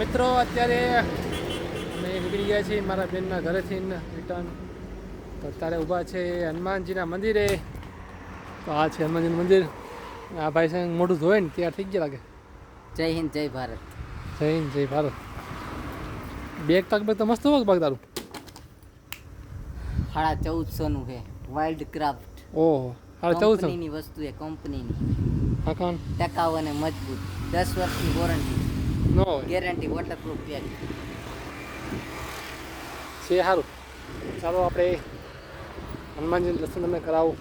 મિત્રો અત્યારે અમે નીકળી ગયા છીએ મારા બેનના ઘરેથી રિટર્ન. તો અત્યારે ઊભા છે હનુમાનજીના મંદિરે. તો આ છે હનુમાનજીનું મંદિર. આ ભાઈ છે મોઢું ધોવે ને ત્યાં થઈ ગયા લાગે. જય હિન્દ જય ભારત. જય હિન્દ જય ભારત. બેગ તક તો મસ્ત હોય બાગ તારું. 1450 છે વાઇલ્ડ ક્રાફ્ટ. ઓહો 1400 કંપનીની વસ્તુ છે કંપનીની. હા કાન ટકાઉ અને મજબૂત 10 વર્ષની warranty no guarantee waterproof pack. છે સારું. ચાલો આપણે હનુમાનજીનું દર્શન તમને કરાવું.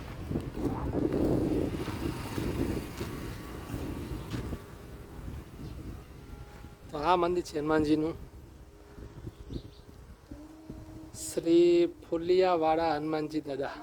તો આ મંદિર છે હનુમાનજીનું. શ્રી ફુલિયાવાડા હનુમાનજી દાદા.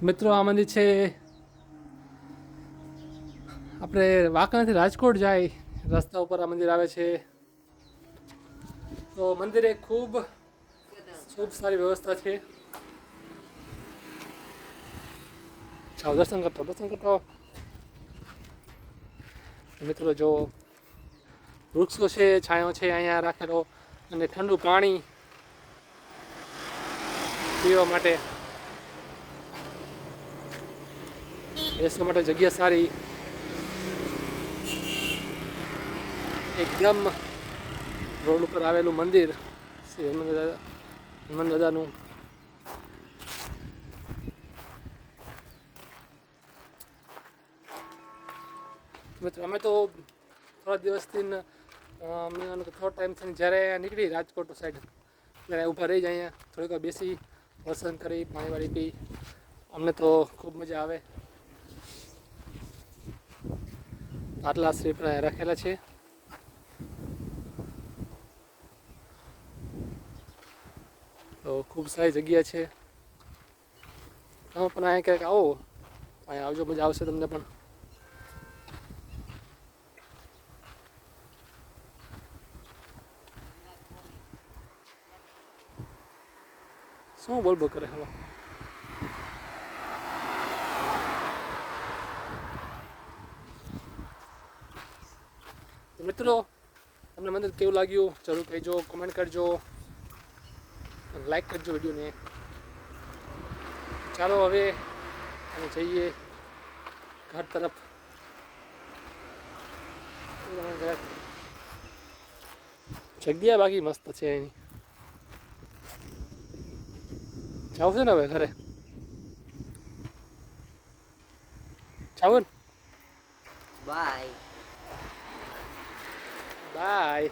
મિત્રો આ મંદિર છે આપણે વાંકાનેરથી રાજકોટ જાય રસ્તા ઉપર આ મંદિર આવે છે. તો મંદિરે ખૂબ સારી વ્યવસ્થા છે. ચાલો દર્શન કરતો. મિત્રો જો વૃક્ષો છે, છાંયો છે અહીંયા રાખેલો, અને ઠંડુ પાણી પીવા માટે, બેસવા માટે જગ્યા સારી. એકદમ રોડ ઉપર આવેલું મંદિર શ્રી હનુમાન દાદાનું. મિત્રો અમે તો થોડા દિવસથી થોડો ટાઈમથી જ્યારે નીકળી રાજકોટ સાઈડ ત્યારે ઊભા રહી જાય અહીંયા થોડીક વાર બેસી દર્શન કરી પાણી વાળી પી. અમને તો ખૂબ મજા આવે. આટલા શ્રીફળ રાખેલા છે. તો ખૂબ સારી જગ્યા છે. તમે પણ અહીંયા ક્યાંક આવો, અહીંયા આવજો, મજા આવશે તમને પણ. શું બોલ કરે હવે? મિત્રો તમને મંદિર કેવું લાગ્યું જરૂર કહેજો, કોમેન્ટ કરજો, લાઈક કરજો વિડીયોને. ચાલો હવે અમે જઈએ ઘર તરફ. જગ્યા બાકી મસ્ત છે એની. જાવ છે ને હવે ઘરે? જાવ ને? બાય. બાય.